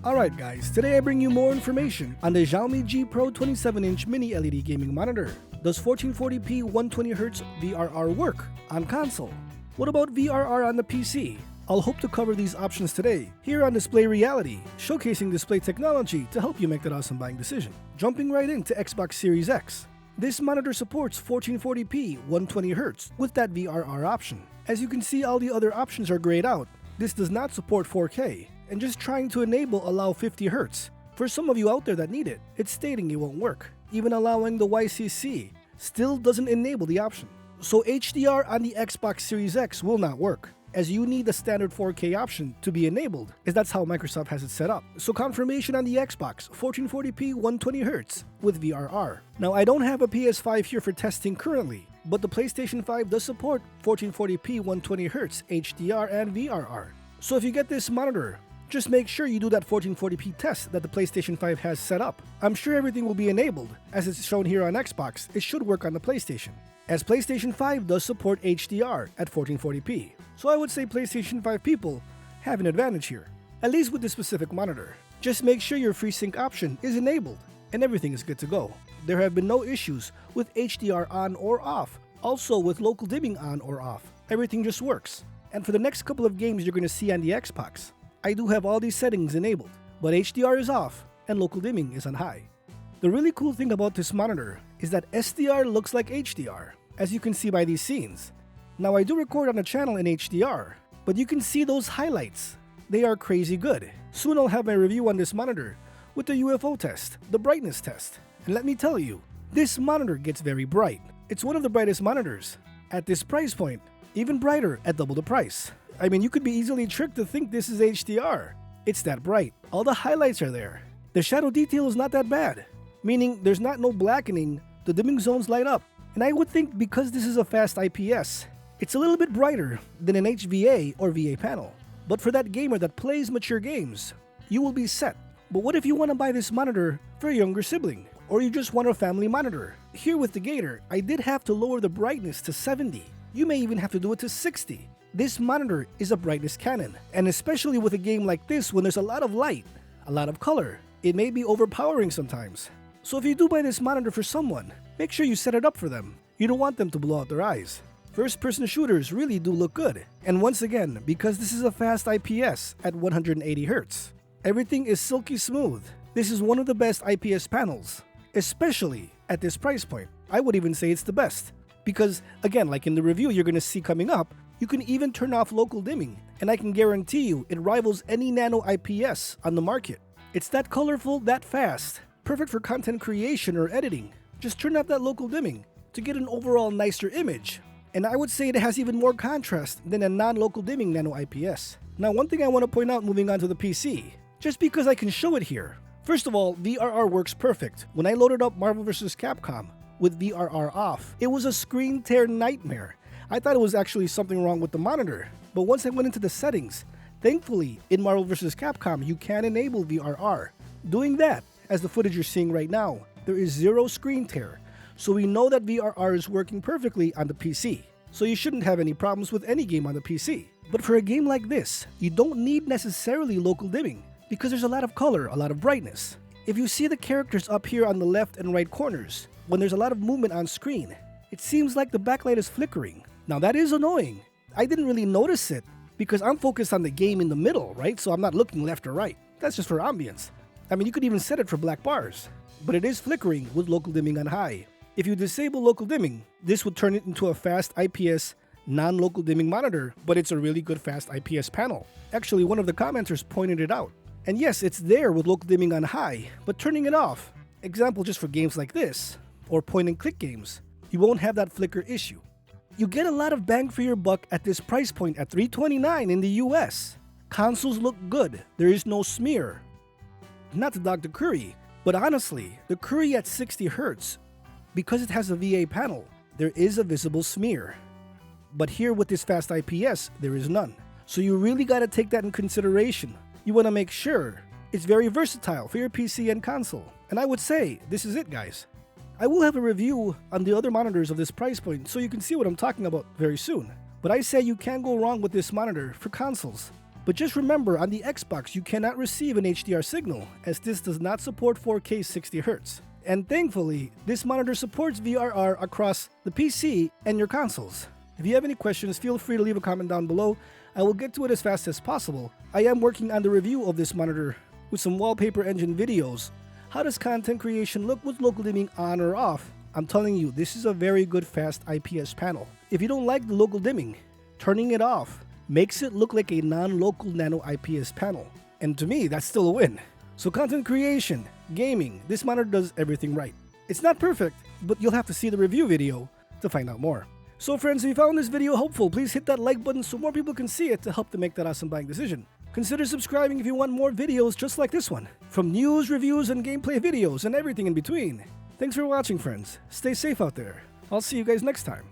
Alright guys, today I bring you more information on the XIAOMI G Pro 27-inch mini LED gaming monitor. Does 1440p 120Hz VRR work on console? What about VRR on the PC? I'll hope to cover these options today, here on Display Reality, showcasing display technology to help you make that awesome buying decision. Jumping right into Xbox Series X. This monitor supports 1440p 120Hz with that VRR option. As you can see, all the other options are grayed out. This does not support 4K, and just trying to enable allow 50Hz. For some of you out there that need it, it's stating it won't work. Even allowing the YCC still doesn't enable the option. So HDR on the Xbox Series X will not work, as you need the standard 4K option to be enabled, as that's how Microsoft has it set up. So confirmation on the Xbox, 1440p 120Hz with VRR. Now I don't have a PS5 here for testing currently, but the PlayStation 5 does support 1440p 120Hz HDR and VRR. So if you get this monitor, just make sure you do that 1440p test that the PlayStation 5 has set up. I'm sure everything will be enabled, as it's shown here on Xbox. It should work on the PlayStation, as PlayStation 5 does support HDR at 1440p. So I would say PlayStation 5 people have an advantage here, at least with this specific monitor. Just make sure your FreeSync option is enabled, and everything is good to go. There have been no issues with HDR on or off, also with local dimming on or off. Everything just works. And for the next couple of games you're going to see on the Xbox, I do have all these settings enabled, but HDR is off and local dimming is on high. The really cool thing about this monitor is that SDR looks like HDR, as you can see by these scenes. Now I do record on a channel in HDR, but you can see those highlights. They are crazy good. Soon I'll have my review on this monitor with the UFO test, the brightness test. And let me tell you, this monitor gets very bright. It's one of the brightest monitors. At this price point, even brighter at double the price. I mean, you could be easily tricked to think this is HDR. It's that bright. All the highlights are there. The shadow detail is not that bad, meaning there's no blackening, the dimming zones light up. And I would think because this is a fast IPS, it's a little bit brighter than an HVA or VA panel. But for that gamer that plays mature games, you will be set. But what if you want to buy this monitor for a younger sibling? Or you just want a family monitor? Here with the Gator, I did have to lower the brightness to 70. You may even have to do it to 60. This monitor is a brightness cannon, and especially with a game like this when there's a lot of light, a lot of color, it may be overpowering sometimes. So if you do buy this monitor for someone, make sure you set it up for them. You don't want them to blow out their eyes. First-person shooters really do look good. And once again, because this is a fast IPS at 180Hz, everything is silky smooth. This is one of the best IPS panels, especially at this price point. I would even say it's the best. Because, again, like in the review you're going to see coming up, you can even turn off local dimming, and I can guarantee you it rivals any nano IPS on the market. It's that colorful, that fast, perfect for content creation or editing. Just turn off that local dimming to get an overall nicer image. And I would say it has even more contrast than a non-local dimming nano IPS. Now, one thing I want to point out moving on to the PC, just because I can show it here. First of all, VRR works perfect. When I loaded up Marvel vs. Capcom with VRR off, it was a screen tear nightmare. I thought it was actually something wrong with the monitor, but once I went into the settings, thankfully in Marvel vs. Capcom you can enable VRR. Doing that, as the footage you're seeing right now, there is zero screen tear, so we know that VRR is working perfectly on the PC. So you shouldn't have any problems with any game on the PC. But for a game like this, you don't need necessarily local dimming, because there's a lot of color, a lot of brightness. If you see the characters up here on the left and right corners, when there's a lot of movement on screen, it seems like the backlight is flickering. Now that is annoying. I didn't really notice it because I'm focused on the game in the middle, right? So I'm not looking left or right. That's just for ambience. I mean, you could even set it for black bars, but it is flickering with local dimming on high. If you disable local dimming, this would turn it into a fast IPS non-local dimming monitor, but it's a really good fast IPS panel. Actually, one of the commenters pointed it out. And yes, it's there with local dimming on high, but turning it off, example just for games like this, or point and click games, you won't have that flicker issue. You get a lot of bang for your buck at this price point at $329 in the US. Consoles look good, there is no smear. Not to dog the Curry, but honestly, the Curry at 60Hz, because it has a VA panel, there is a visible smear. But here with this fast IPS, there is none. So you really gotta take that in consideration. You wanna make sure it's very versatile for your PC and console. And I would say, this is it guys. I will have a review on the other monitors of this price point so you can see what I'm talking about very soon. But I say you can't go wrong with this monitor for consoles. But just remember, on the Xbox you cannot receive an HDR signal, as this does not support 4K 60Hz. And thankfully, this monitor supports VRR across the PC and your consoles. If you have any questions, feel free to leave a comment down below. I will get to it as fast as possible. I am working on the review of this monitor with some wallpaper engine videos. How does content creation look with local dimming on or off? I'm telling you, this is a very good fast IPS panel. If you don't like the local dimming, turning it off makes it look like a non-local nano IPS panel. And to me, that's still a win. So content creation, gaming, this monitor does everything right. It's not perfect, but you'll have to see the review video to find out more. So friends, if you found this video helpful, please hit that like button so more people can see it to help them make that awesome buying decision. Consider subscribing if you want more videos just like this one, from news, reviews, and gameplay videos and everything in between. Thanks for watching, friends. Stay safe out there. I'll see you guys next time.